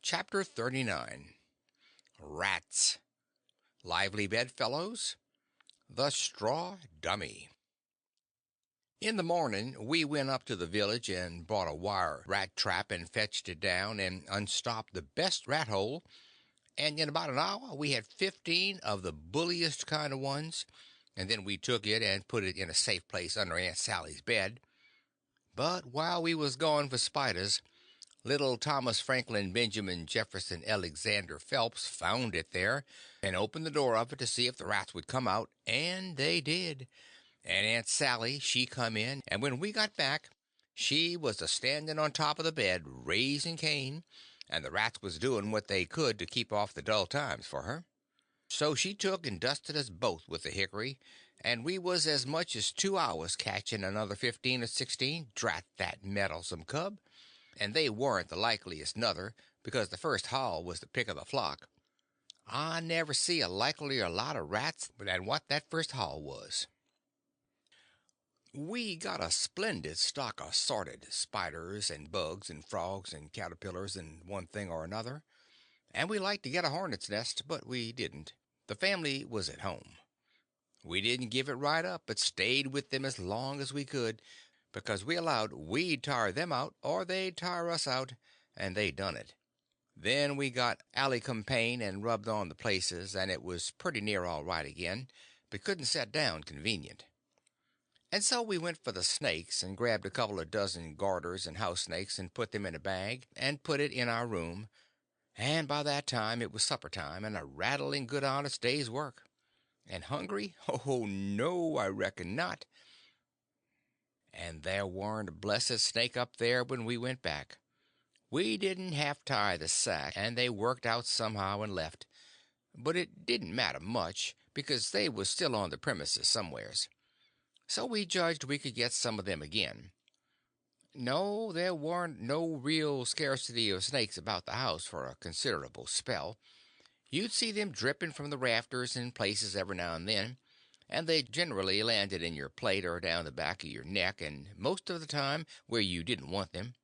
Chapter 39. Rats. Lively bedfellows. The Straw Dummy. In the morning we went up to the village and bought a wire rat trap and fetched it down and unstopped the best rat hole, and in about an hour we had 15 of the bulliest kind of ones, and then we took it and put it in a safe place under Aunt Sally's bed. But while we was going for spiders, little Thomas Franklin Benjamin Jefferson Alexander Phelps found it there and opened the door of it to see if the rats would come out, and they did. And Aunt Sally, she come in, and when we got back, she was a standing on top of the bed raising Cain, and the rats was doing what they could to keep off the dull times for her. So she took and dusted us both with the hickory, and we was as much as 2 hours catching another 15 or 16, drat that meddlesome cub. And they warn't the likeliest nuther, because the first haul was the pick of the flock. I never see a likelier lot of rats than what that first haul was. We got a splendid stock of sorted spiders and bugs and frogs and caterpillars and one thing or another, and we liked to get a hornet's nest, but we didn't. The family was at home. We didn't give it right up, but stayed with them as long as we could, because we allowed we'd tire them out or they'd tire us out, and they done it. Then we got alicampane and rubbed on the places, and it was pretty near all right again, but couldn't set down convenient. And so we went for the snakes and grabbed a couple of dozen garters and house snakes and put them in a bag and put it in our room, and by that time it was supper time and a rattling good honest day's work. And hungry? Oh, no, I reckon not. And there warn't a blessed snake up there when we went back. We didn't half tie the sack, and they worked out somehow and left. But it didn't matter much, because they was still on the premises somewheres. So we judged we could get some of them again. No, there warn't no real scarcity of snakes about the house for a considerable spell. You'd see them dripping from the rafters in places every now and then, and they generally landed in your plate or down the back of your neck, and most of the time where you didn't want them.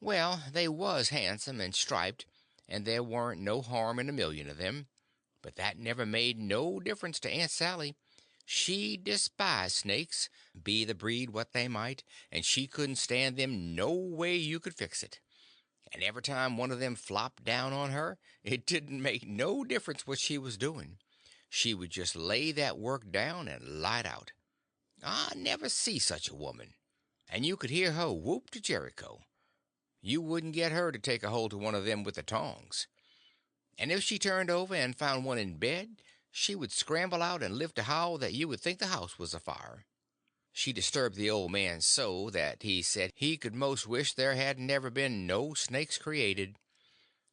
Well, they was handsome and striped, and there warn't no harm in a million of them, but that never made no difference to Aunt Sally. She despised snakes, be the breed what they might, and she couldn't stand them no way you could fix it. And every time one of them flopped down on her, it didn't make no difference what she was doing. She would just lay that work down and light out. I never see such a woman. And you could hear her whoop to Jericho. You wouldn't get her to take a hold of one of them with the tongs. And if she turned over and found one in bed, she would scramble out and lift a howl that you would think the house was afire. She disturbed the old man so that he said he could most wish there hadn't never been no snakes created.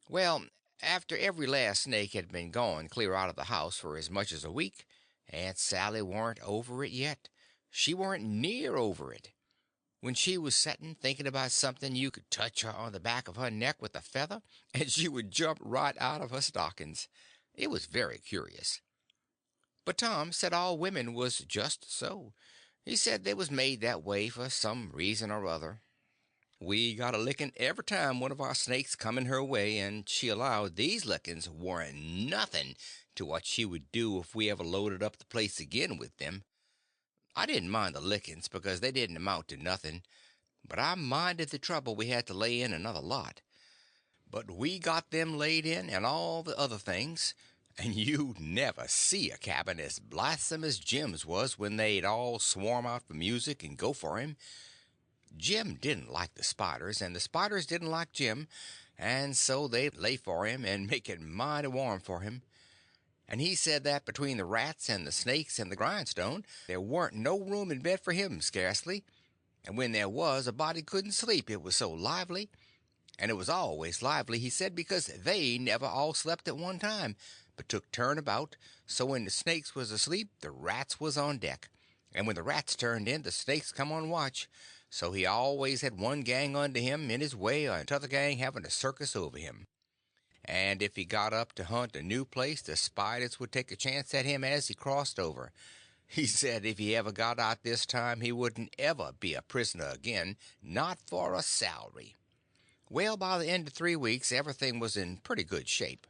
Well, after every last snake had been gone clear out of the house for as much as a week, Aunt Sally warn't over it yet. She warn't near over it. When she was setting thinking about something, you could touch her on the back of her neck with a feather, and she would jump right out of her stockings. It was very curious. But Tom said all women was just so. He said they was made that way for some reason or other. We got a licking every time one of our snakes come in her way, and she allowed these lickings warn't nothing to what she would do if we ever loaded up the place again with them. I didn't mind the lickings because they didn't amount to nothing, but I minded the trouble we had to lay in another lot. But we got them laid in and all the other things, and you'd never see a cabin as blithesome as Jim's was when they'd all swarm out for music and go for him. Jim didn't like the spiders, and the spiders didn't like Jim, and so they'd lay for him and make it mighty warm for him. And he said that between the rats and the snakes and the grindstone, there warn't no room in bed for him scarcely, and when there was, a body couldn't sleep, it was so lively. And it was always lively, he said, because they never all slept at one time, but took turn about, so when the snakes was asleep, the rats was on deck, and when the rats turned in, the snakes come on watch, so he always had one gang under him in his way, or t'other gang having a circus over him. And if he got up to hunt a new place, the spiders would take a chance at him as he crossed over. He said if he ever got out this time he wouldn't ever be a prisoner again, not for a salary. Well, by the end of 3 weeks, everything was in pretty good shape.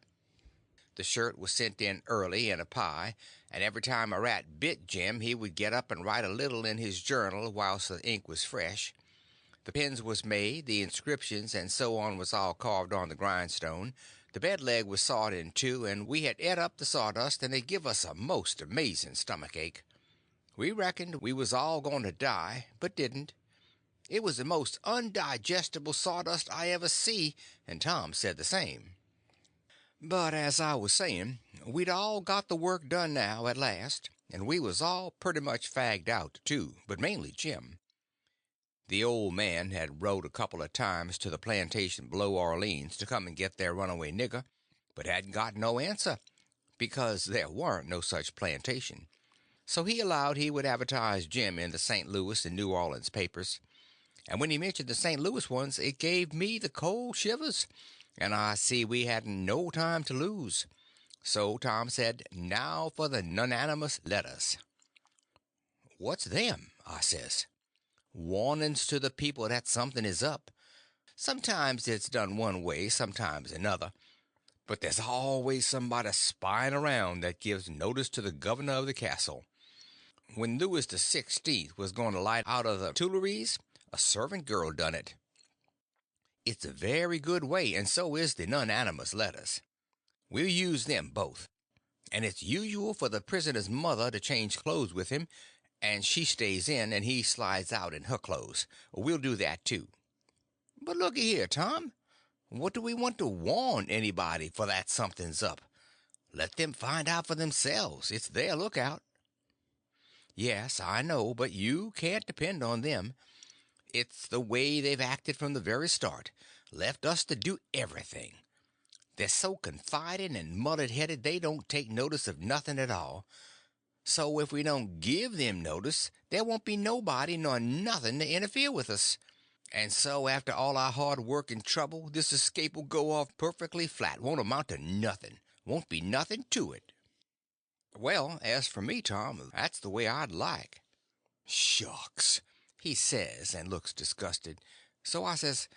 The shirt was sent in early in a pie, and every time a rat bit Jim he would get up and write a little in his journal whilst the ink was fresh. The pens was made, the inscriptions and so on was all carved on the grindstone, the bed leg was sawed in two, and we had ate up the sawdust, and it give us a most amazing stomach ache. We reckoned we was all going to die, but didn't. It was the most undigestible sawdust I ever see, and Tom said the same. But as I was saying, we'd all got the work done now at last, and we was all pretty much fagged out, too, but mainly Jim. The old man had wrote a couple of times to the plantation below Orleans to come and get their runaway nigger, but hadn't got no answer, because there warn't no such plantation. So he allowed he would advertise Jim in the St. Louis and New Orleans papers, and when he mentioned the St. Louis ones it gave me the cold shivers, and I see we hadn't no time to lose. So Tom said, now for the anonymous letters. What's them? I says. Warnings to the people that something is up. Sometimes it's done one way, sometimes another, but there's always somebody spying around that gives notice to the governor of the castle. When Louis the 16th was going to light out of the Tuileries, a servant girl done it. It's a very good way, and so is the anonymous letters. We'll use them both. And it's usual for the prisoner's mother to change clothes with him, and she stays in and he slides out in her clothes. We'll do that too. But looky here, Tom. What do we want to warn anybody for that something's up? Let them find out for themselves. It's their lookout. Yes, I know, but you can't depend on them. It's the way they've acted from the very start, left us to do everything. They're so confiding and mullet-headed they don't take notice of nothing at all. So if we don't give them notice, there won't be nobody nor nothing to interfere with us. And so after all our hard work and trouble, this escape will go off perfectly flat, won't amount to nothing, won't be nothing to it. Well, as for me, Tom, that's the way I'd like. Shucks, he says, and looks disgusted. So I says,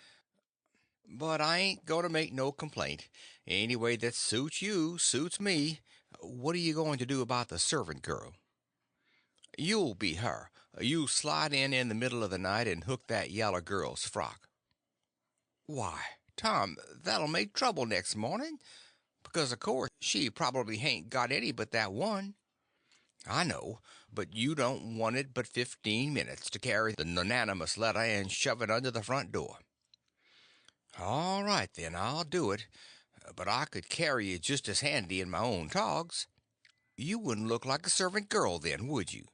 but I ain't going to make no complaint. Any way that suits you suits me. What are you going to do about the servant girl? You'll be her. You slide in the middle of the night and hook that yaller girl's frock. Why, Tom, that'll make trouble next morning, because of course she probably hain't got any but that one. I know, but you don't want it but 15 minutes to carry the anonymous letter and shove it under the front door. All right, then, I'll do it, but I could carry it just as handy in my own togs. You wouldn't look like a servant girl then, would you?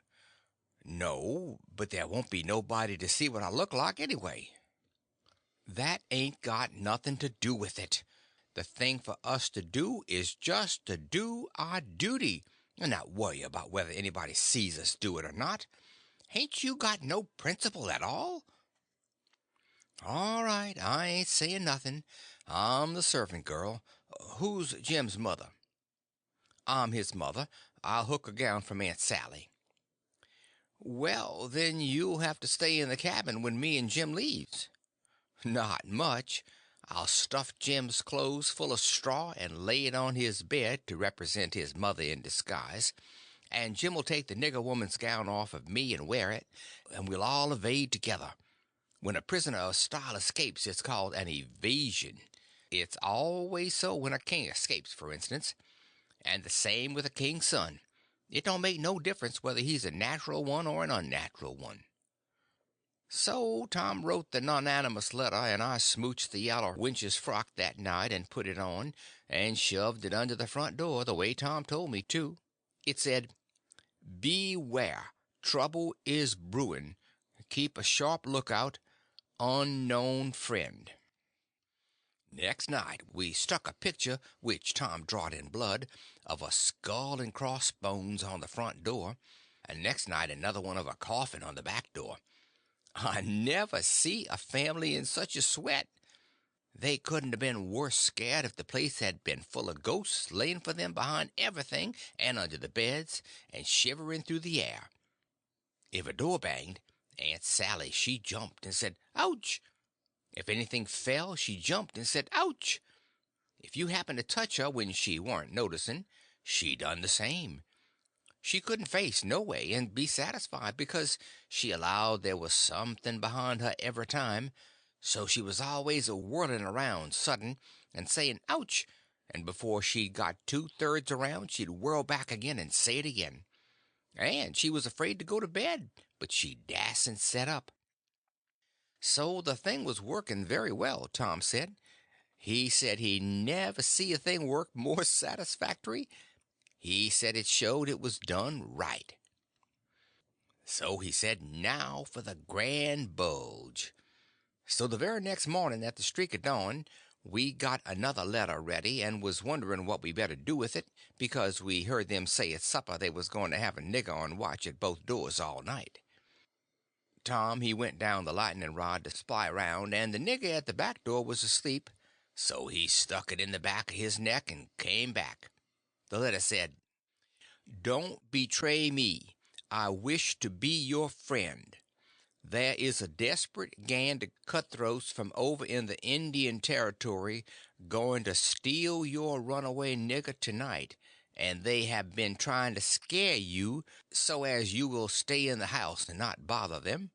No, but there won't be nobody to see what I look like anyway. That ain't got nothing to do with it. The thing for us to do is just to do our duty, and not worry about whether anybody sees us do it or not. Hain't you got no principle at all? All right, I ain't saying nothing. I'm the servant girl. Who's Jim's mother? I'm his mother. I'll hook a gown from Aunt Sally. Well, then you'll have to stay in the cabin when me and Jim leaves. Not much. I'll stuff Jim's clothes full of straw and lay it on his bed to represent his mother in disguise, and Jim will take the nigger woman's gown off of me and wear it, and we'll all evade together. When a prisoner of style escapes, it's called an evasion. It's always so when a king escapes, for instance, and the same with a king's son. It don't make no difference whether he's a natural one or an unnatural one. So Tom wrote the anonymous letter, and I smooched the yaller wench's frock that night and put it on, and shoved it under the front door the way Tom told me to. It said, "Beware, trouble is brewing. Keep a sharp lookout. Unknown friend." Next night we stuck a picture, which Tom drawed in blood, of a skull and crossbones on the front door, and next night another one of a coffin on the back door. I never see a family in such a sweat. They couldn't have been worse scared if the place had been full of ghosts laying for them behind everything and under the beds and shivering through the air. If a door banged, Aunt Sally she jumped and said, "Ouch!" If anything fell, she jumped and said, "Ouch!" If you happened to touch her when she warn't noticing, she done the same. She couldn't face no way and be satisfied, because she allowed there was something behind her every time, so she was always a whirling around sudden and saying "ouch," and before she got two-thirds around she'd whirl back again and say it again. And she was afraid to go to bed, but she dasn't set up. So the thing was working very well, Tom said. He said he never see a thing work more satisfactory. He said it showed it was done right. So he said, now for the grand bulge. So the very next morning at the streak of dawn we got another letter ready, and was wondering what we better do with it, because we heard them say at supper they was going to have a nigger on watch at both doors all night. Tom he went down the lightning rod to spy around, and the nigger at the back door was asleep, so he stuck it in the back of his neck and came back. The letter said, "Don't betray me. I wish to be your friend. There is a desperate gang of cutthroats from over in the Indian Territory going to steal your runaway nigger tonight, and they have been trying to scare you so as you will stay in the house and not bother them.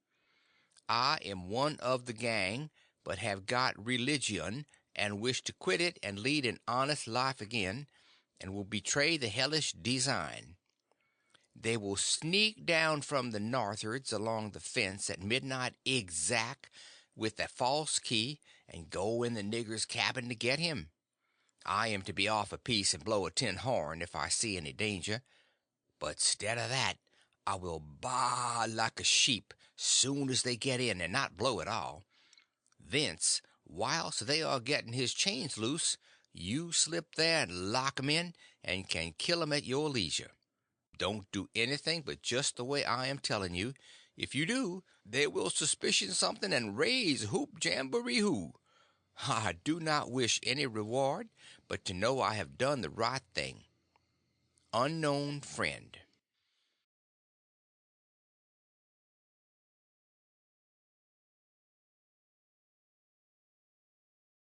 I am one of the gang, but have got religion, and wish to quit it and lead an honest life again, and will betray the hellish design. They will sneak down from the northards along the fence at midnight exact, with a false key, and go in the nigger's cabin to get him. I am to be off a piece and blow a tin horn if I see any danger, but stead of that I will baa like a sheep soon as they get in, and not blow at all. Thence, whilst they are getting his chains loose, you slip there and lock 'em in, and can kill 'em at your leisure. Don't do anything but just the way I am telling you. If you do, they will suspicion something and raise hoop jamboree hoo. I do not wish any reward, but to know I have done the right thing. Unknown friend."